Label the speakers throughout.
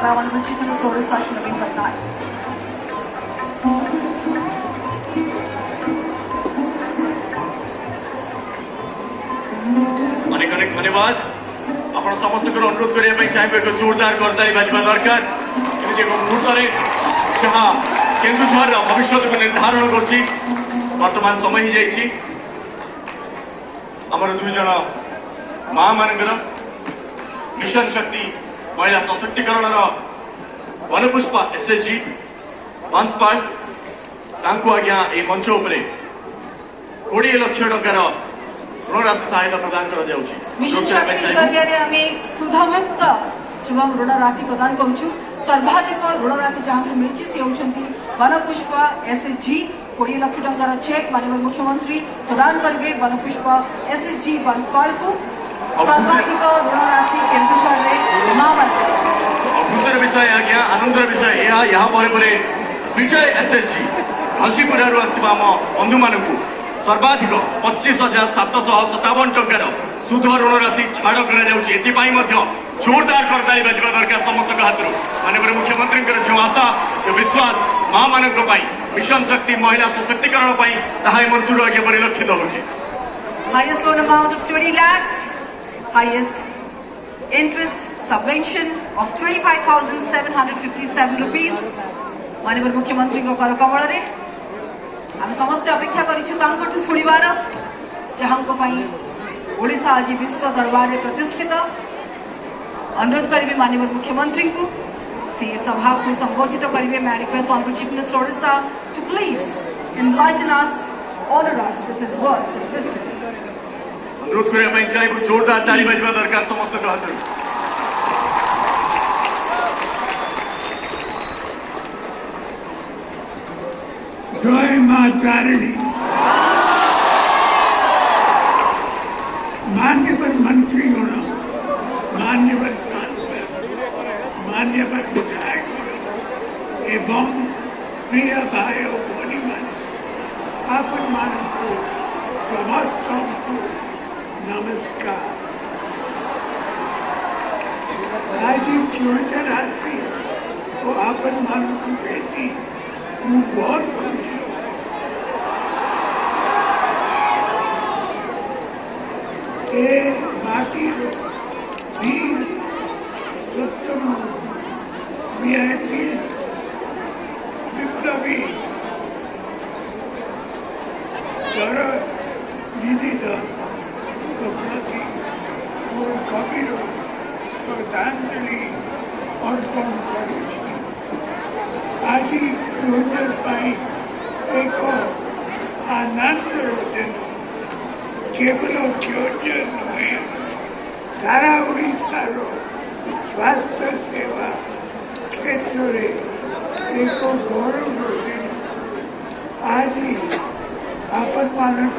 Speaker 1: by Honorable Chief Minister Odisha Shri Naveen Patnaik.
Speaker 2: अनेक अनेक धन्यवाद। आपण समस्त को अनुरोध करने चाहिए एक जोरदार करताली बाजवा दरकार एमती एक मुहूर्त जहाँ केन्दुझर भविष्य को निर्धारण कर वर्तमान समय ही जाइए आमर दुई जन माँ मानकर मिशन शक्ति महिला सशक्तिकरण वनपुष्प एसएचजी वंशपाल आज्ञा ये मंच उपर 20 लाख टंकार ऋण राशि सहायता प्रदान कर
Speaker 1: मिशन शक्ति जरिए आम सुधमुक्त शुभम ऋण राशि प्रदान करुँ सर्वाधिक ऋण राशि जहाँ को मिली सी होती वनपुष्प एसएचजी 20 लाख टंकार चेक माननीय मुख्यमंत्री प्रदान करेंगे वनपुष्प एसएचजी वंशपाल को सर्वाधिक ऋण राशि केन्दुझर माँ
Speaker 2: खुशर विषय आज्ञा आनंदर विषय यहाँ पर विजय एसएचजी घसीपुर आम बंधु मानक सर्वाधिक 25,757 टंकार सुध ऋण राशि छाड़ कर जोरदार करताली बजवा दरकार समस्त हाथ माननीय मुख्यमंत्री जो आशा जो विश्वास माँ मान मिशन शक्ति महिला सशक्तिकरण मंचूर आगे परिलक्षित होगी।
Speaker 1: Highest loan amount of 20 lakhs, highest interest subvention of 25,757 rupees. माननीय मुख्यमंत्री को कर कमल आम समस्त अपेक्षा करूँ शुणवार जहाँ ओडिशा आज विश्व दरबार में प्रतिष्ठित अनुरोध करेंगे माननीय मुख्यमंत्री को से सभा को संबोधित करेंगे। मैं request honourable chief minister Odisha to please enlighten us, honor us with his words and wisdom.
Speaker 2: अनुरोध करने चाहिए जोरदार ताली बजवा दरकार समस्त को हाथ
Speaker 3: जय मां तारिणी। मान्यवर मंत्रीगण, मान्यवर सांसद, मान्यवर विधायक एवं प्रिय भाई भौणी मान आपण मानक समस्त को नमस्कार। आज 14 राशि को आपण मानक बेटी बहुत खुशी बाकी वीर उत्तम वीआईपी विप्लवी कर निधि प्रति कबीर श्रद्धांजलि अर्पण कर आज एक आनंद दिन केवल केवल नुहे सारा ओडिशा स्वास्थ्य सेवा क्षेत्र में एक गौरव दिन आज आपण मानक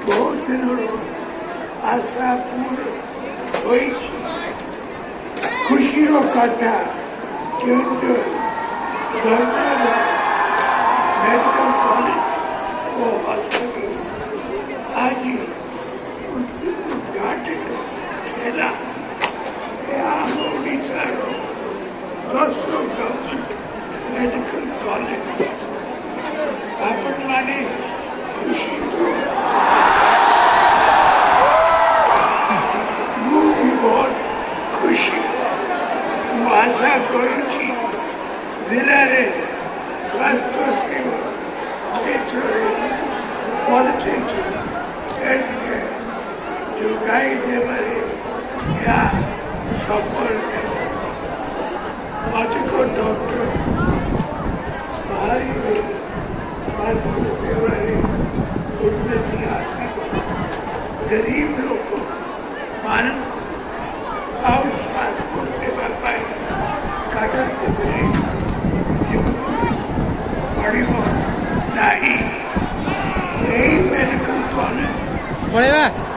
Speaker 3: बहुत दिन आशा पूर्ण हो खुशी कथा केन्द्र मेडिकल कॉलेज और हॉस्पिटल आज उद्घाटित है। आम ओडिशा 10 गवर्नमेंट मेडिकल कॉलेज आपण माने खुशी मुझे बहुत खुशी आशा करुँच जिले में स्वास्थ्य सेवा क्षेत्र में पॉलिटिक्स हेल्थ केयर जोगाई देवे या सफल अधिक डॉक्टर बाहरी स्वास्थ्य सेवा उन्नति आसी गरीब लोग मान स्वास्थ्य सेवा पाई काटन नहीं मेडिकल कॉलेज